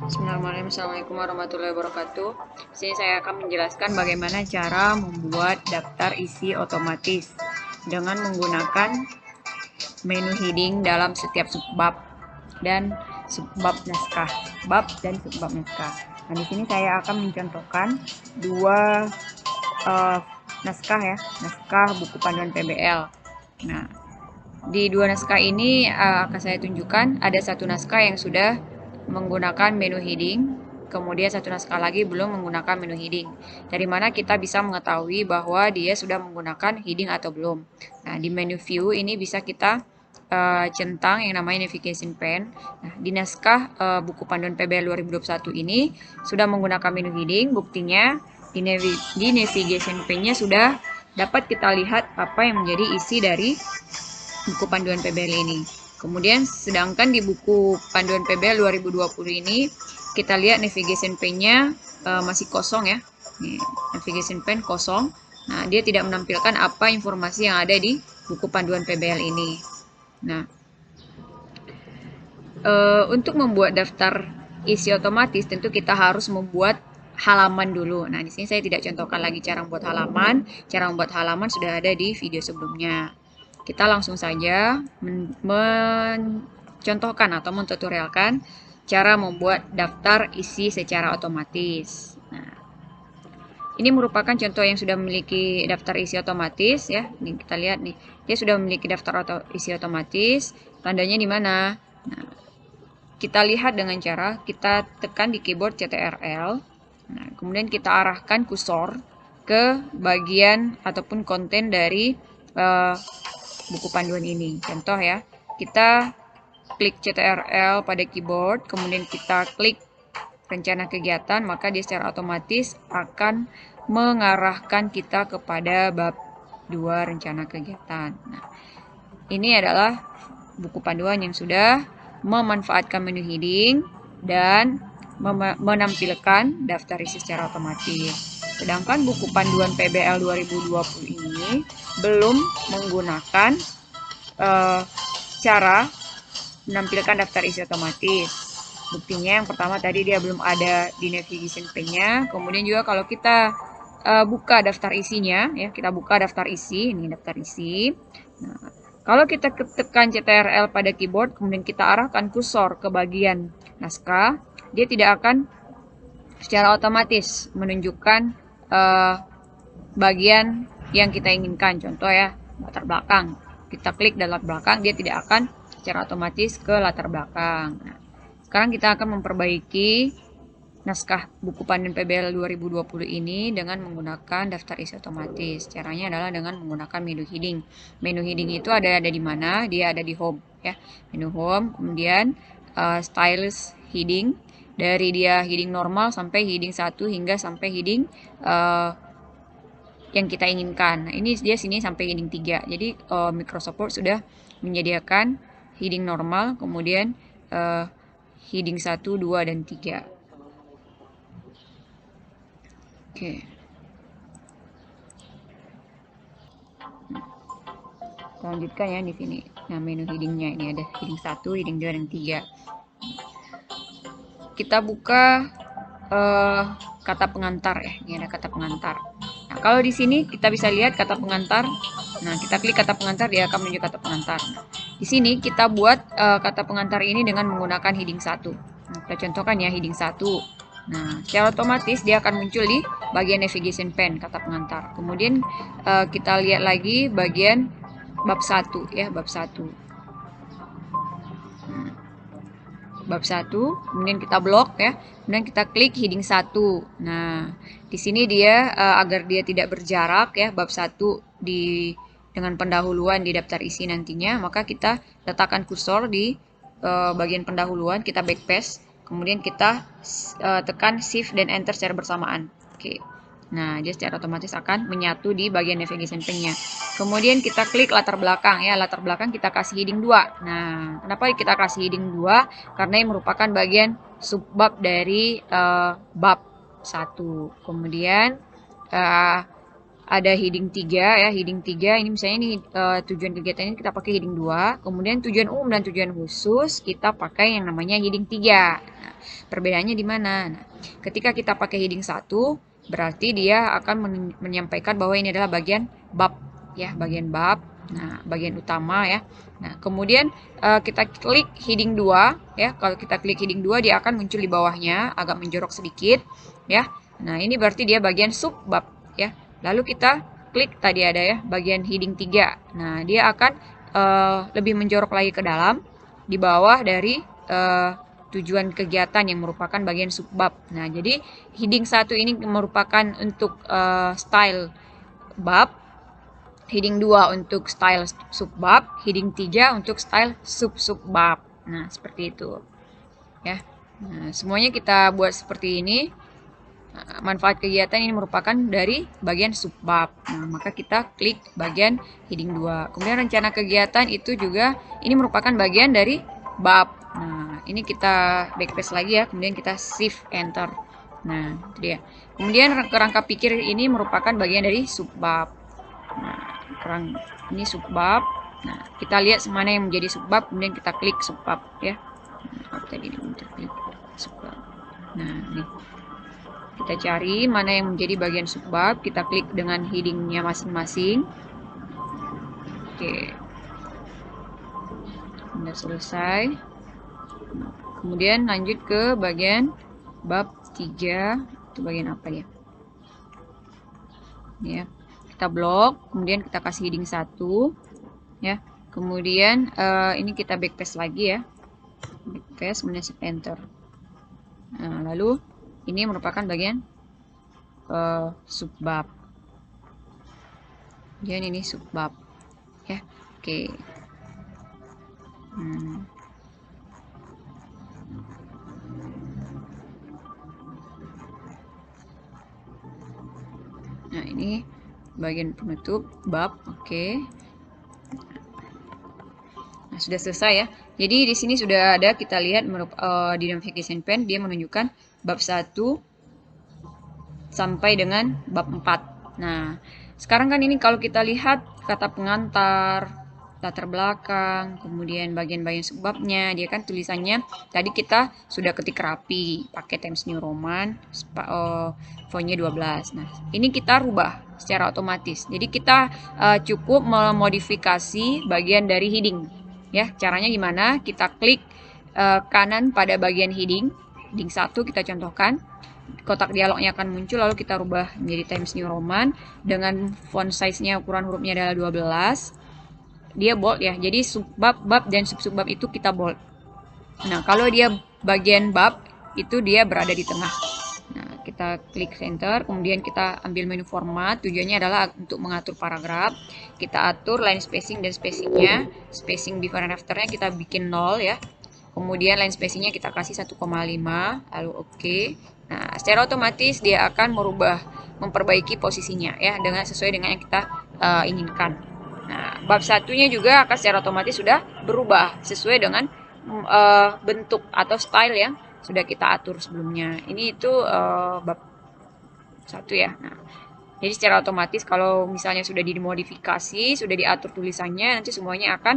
Bismillahirrahmanirrahim. Assalamualaikum warahmatullahi wabarakatuh. Di sini saya akan menjelaskan bagaimana cara membuat daftar isi otomatis dengan menggunakan menu heading dalam setiap subbab dan subbab naskah, bab dan subbab naskah. Nah, di sini saya akan mencontohkan dua naskah ya, naskah buku panduan PBL. Nah, di dua naskah ini akan saya tunjukkan ada satu naskah yang sudah menggunakan menu heading, kemudian satu naskah lagi belum menggunakan menu heading. Dari mana kita bisa mengetahui bahwa dia sudah menggunakan heading atau belum. Nah, di menu view ini bisa kita centang yang namanya navigation pane. Nah, di naskah buku panduan PBL 2021 ini sudah menggunakan menu heading, buktinya di navigation pane-nya sudah dapat kita lihat apa yang menjadi isi dari buku panduan PBL ini. Kemudian sedangkan di buku panduan PBL 2020 ini kita lihat navigation pane-nya masih kosong ya. Nih, navigation pane kosong. Nah, dia tidak menampilkan apa informasi yang ada di buku panduan PBL ini. Nah, untuk membuat daftar isi otomatis tentu kita harus membuat halaman dulu. Nah, di sini saya tidak contohkan lagi cara membuat halaman. Cara membuat halaman sudah ada di video sebelumnya. Kita langsung saja mencontohkan atau mentutorialkan cara membuat daftar isi secara otomatis. Nah, ini merupakan contoh yang sudah memiliki daftar isi otomatis ya. Ini kita lihat nih, dia sudah memiliki daftar isi otomatis. Tandanya di mana? Nah, kita lihat dengan cara kita tekan di keyboard CTRL. Nah, kemudian kita arahkan kursor ke bagian ataupun konten dari buku panduan ini. Contoh ya, kita klik CTRL pada keyboard, kemudian kita klik rencana kegiatan, maka dia secara otomatis akan mengarahkan kita kepada bab 2 rencana kegiatan. Nah, ini adalah buku panduan yang sudah memanfaatkan menu heading dan menampilkan daftar isi secara otomatis. Sedangkan buku panduan PBL 2020 ini belum menggunakan cara menampilkan daftar isi otomatis. Buktinya yang pertama tadi dia belum ada di navigation pane-nya. Kemudian juga kalau kita buka daftar isinya, ya kita buka daftar isi, ini daftar isi. Nah, kalau kita tekan CTRL pada keyboard, kemudian kita arahkan kursor ke bagian naskah, dia tidak akan secara otomatis menunjukkan bagian yang kita inginkan. Contoh ya, latar belakang. Kita klik dan latar belakang, dia tidak akan secara otomatis ke latar belakang. Nah, sekarang kita akan memperbaiki naskah buku panduan PBL 2020 ini dengan menggunakan daftar isi otomatis. Caranya adalah dengan menggunakan menu heading. Menu heading itu ada di mana? Dia ada di home ya. Menu home, kemudian stylus heading. Dari dia heading normal sampai heading 1 hingga sampai heading yang kita inginkan. Nah, ini dia sini sampai heading 3. Jadi Microsoft Word sudah menyediakan heading normal, kemudian heading 1, 2, dan 3. Oke. Kita lanjutkan ya di sini. Nah, menu headingnya ini ada heading 1, heading 2, dan 3. Kita buka kata pengantar ya. Ini ada kata pengantar. Nah, kalau di sini kita bisa lihat kata pengantar. Nah, kita klik kata pengantar, dia akan menunjuk kata pengantar. Nah, di sini kita buat kata pengantar ini dengan menggunakan heading 1. Nah, kita contohkan ya heading 1. Nah, secara otomatis dia akan muncul di bagian navigation pane kata pengantar. Kemudian kita lihat lagi bagian bab 1 ya, bab 1. Bab 1, kemudian kita blok ya. Kemudian kita klik heading 1. Nah, di sini dia agar dia tidak berjarak ya, bab 1 dengan pendahuluan di daftar isi nantinya, maka kita letakkan kursor di bagian pendahuluan, kita backpaste, kemudian kita tekan shift dan enter secara bersamaan. Oke. Nah, dia secara otomatis akan menyatu di bagian navigation pane-nya. Kemudian kita klik latar belakang ya, latar belakang kita kasih heading 2. Nah, kenapa kita kasih heading 2? Karena ini merupakan bagian subbab dari bab 1. Kemudian ada heading 3 ya, heading 3 ini misalnya ini tujuan kegiatan ini kita pakai heading 2, kemudian tujuan umum dan tujuan khusus kita pakai yang namanya heading 3. Nah, perbedaannya di mana? Nah, ketika kita pakai heading 1, berarti dia akan menyampaikan bahwa ini adalah bagian bab ya, bagian bab. Nah, bagian utama ya. Nah, kemudian kita klik heading 2 ya. Kalau kita klik heading 2 dia akan muncul di bawahnya, agak menjorok sedikit ya. Nah, ini berarti dia bagian subbab ya. Lalu kita klik tadi ada ya bagian heading 3. Nah, dia akan lebih menjorok lagi ke dalam di bawah dari tujuan kegiatan yang merupakan bagian subbab. Nah, jadi heading 1 ini merupakan untuk style bab, heading 2 untuk style subbab, heading 3 untuk style sub-subbab. Nah, seperti itu. Ya. Nah, semuanya kita buat seperti ini. Manfaat kegiatan ini merupakan dari bagian subbab. Nah, maka kita klik bagian heading 2. Kemudian rencana kegiatan itu juga ini merupakan bagian dari bab. Nah, ini kita backpass lagi ya, kemudian kita shift enter. Nah, itu dia. Kemudian kerangka pikir ini merupakan bagian dari subbab. Nah, ini subbab. Nah, kita lihat mana yang menjadi subbab, kemudian kita klik subbab ya. Nah, tadi kita klik subbab. Nah, ini kita cari mana yang menjadi bagian subbab, kita klik dengan headingnya masing-masing. Oke, sudah selesai. Kemudian lanjut ke bagian bab 3. Itu bagian apa ya? Ya, kita blok, kemudian kita kasih heading 1 ya. Kemudian ini kita backpass lagi ya. Backpass, kemudian shift enter. Nah, lalu ini merupakan bagian subbab. Kemudian ini subbab ya. Oke. Nah, ini bagian penutup bab. Oke. Nah, sudah selesai ya. Jadi di sini sudah ada, kita lihat di navigation pane dia menunjukkan bab 1 sampai dengan bab 4. Nah, sekarang kan ini kalau kita lihat kata pengantar, latar belakang, kemudian bagian-bagian subbabnya, dia kan tulisannya tadi kita sudah ketik rapi pakai Times New Roman, fontnya 12. Nah, ini kita rubah secara otomatis. Jadi kita cukup memodifikasi bagian dari heading. Ya, caranya gimana? Kita klik kanan pada bagian heading 1 kita contohkan. Kotak dialognya akan muncul, lalu kita rubah menjadi Times New Roman dengan font size-nya, ukuran hurufnya adalah 12. Dia bold ya, jadi subbab, bab, dan sub-subbab itu kita bold. Nah, kalau dia bagian bab, itu dia berada di tengah. Nah, kita klik center, kemudian kita ambil menu format, tujuannya adalah untuk mengatur paragraf. Kita atur line spacing dan spacingnya, spacing before and after-nya kita bikin 0 ya. Kemudian line spacingnya kita kasih 1,5, lalu oke. Nah, secara otomatis dia akan memperbaiki posisinya ya, sesuai dengan yang kita inginkan. Nah, bab satunya juga akan secara otomatis sudah berubah sesuai dengan bentuk atau style yang sudah kita atur sebelumnya. Ini itu bab 1 ya. Nah, jadi secara otomatis kalau misalnya sudah dimodifikasi, sudah diatur tulisannya, nanti semuanya akan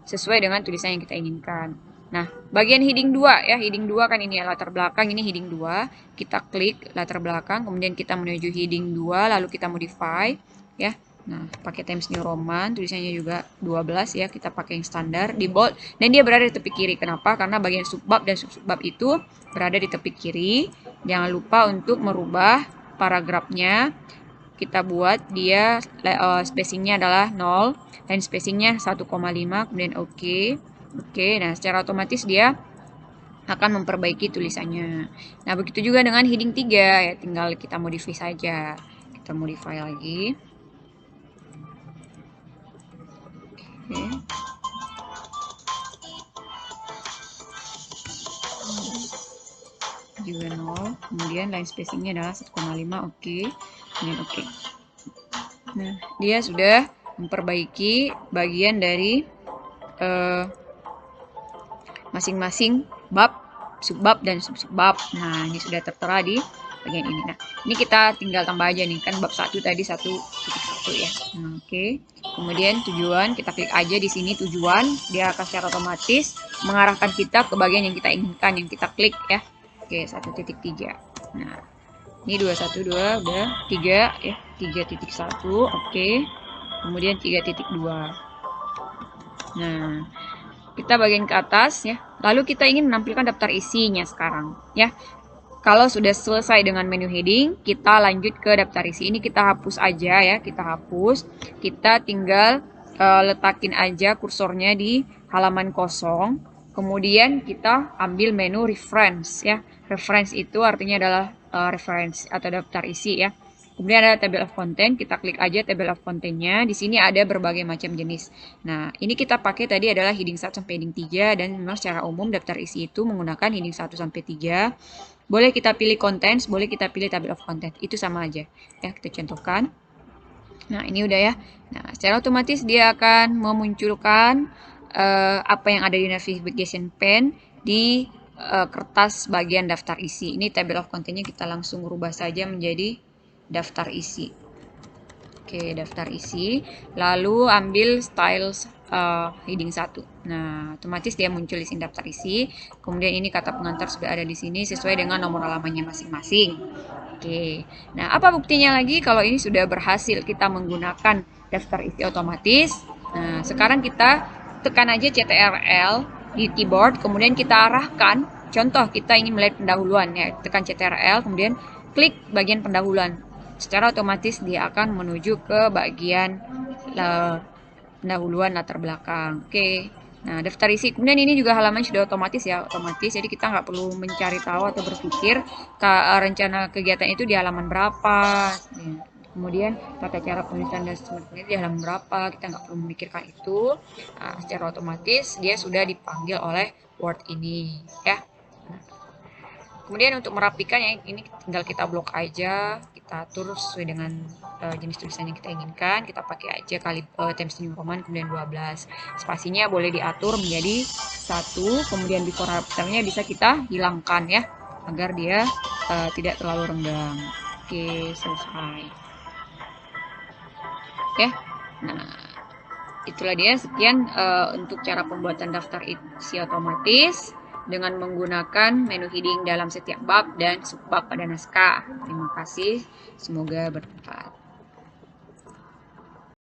sesuai dengan tulisan yang kita inginkan. Nah, bagian heading 2 ya, heading 2 kan ini ya, latar belakang, ini heading 2. Kita klik latar belakang, kemudian kita menuju heading 2, lalu kita modify ya. Nah, pakai Times New Roman, tulisannya juga 12 ya, kita pakai yang standar, di bold, dan dia berada di tepi kiri. Kenapa? Karena bagian subbab dan sub-subbab itu berada di tepi kiri. Jangan lupa untuk merubah paragrafnya. Kita buat dia spacingnya adalah 0, dan spacingnya 1,5, kemudian oke. Oke, nah secara otomatis dia akan memperbaiki tulisannya. Nah, begitu juga dengan heading 3 ya, tinggal kita modify saja. Kita modify lagi. Oke. Juga 0, kemudian line spacingnya adalah 1,5, oke. Kemudian oke. Nah, dia sudah memperbaiki bagian dari masing-masing bab, subbab, dan sub-subbab. Nah, ini sudah tertera di bagian ini. Nah, ini kita tinggal tambah aja nih, kan bab 1 tadi 1.1 ya. Nah, oke. Kemudian tujuan, kita klik aja di sini tujuan, dia akan secara otomatis mengarahkan kita ke bagian yang kita inginkan, yang kita klik ya. Oke, 1.3. Nah, ini 212 udah 3 ya, 3.1. Oke. Kemudian 3.2. Nah, kita bagian ke atas ya. Lalu kita ingin menampilkan daftar isinya sekarang ya. Kalau sudah selesai dengan menu heading, kita lanjut ke daftar isi. Ini kita hapus aja ya, kita hapus. Kita tinggal letakin aja kursornya di halaman kosong. Kemudian kita ambil menu reference ya. Reference itu artinya adalah reference atau daftar isi ya. Kemudian ada table of content, kita klik aja table of content-nya. Di sini ada berbagai macam jenis. Nah, ini kita pakai tadi adalah heading 1 sampai heading 3 dan memang secara umum daftar isi itu menggunakan heading 1 sampai 3. Boleh kita pilih contents, boleh kita pilih table of content. Itu sama aja. Ya, kita contohkan. Nah, ini udah ya. Nah, secara otomatis dia akan memunculkan apa yang ada di navigation pane di kertas bagian daftar isi. Ini table of content-nya kita langsung rubah saja menjadi daftar isi. Oke, daftar isi. Lalu ambil styles heading 1. Nah, otomatis dia muncul di sini daftar isi. Kemudian ini kata pengantar sudah ada di sini sesuai dengan nomor halamannya masing-masing. Oke. Nah, apa buktinya lagi kalau ini sudah berhasil kita menggunakan daftar isi otomatis? Nah, sekarang kita tekan aja CTRL di keyboard, kemudian kita arahkan. Contoh, kita ingin melihat pendahuluan ya. Tekan CTRL, kemudian klik bagian pendahuluan. Secara otomatis dia akan menuju ke bagian pendahuluan latar belakang. Oke. Nah, daftar isi. Kemudian ini juga halaman sudah otomatis ya, otomatis. Jadi kita nggak perlu mencari tahu atau berpikir rencana kegiatan itu di halaman berapa. Ya. Kemudian tata cara penulisan dan sebagainya di halaman berapa. Kita nggak perlu memikirkan itu. Nah, secara otomatis dia sudah dipanggil oleh Word ini ya. Kemudian untuk merapikan ya, ini tinggal kita blok aja, kita atur sesuai dengan jenis tulisan yang kita inginkan. Kita pakai aja Times New Roman kemudian 12. Spasinya boleh diatur menjadi 1, kemudian before after-nya bisa kita hilangkan ya, agar dia tidak terlalu renggang. Oke, selesai. Ya. Nah, itulah dia, sekian untuk cara pembuatan daftar isi otomatis dengan menggunakan menu heading dalam setiap bab dan subbab pada naskah. Terima kasih, semoga bermanfaat.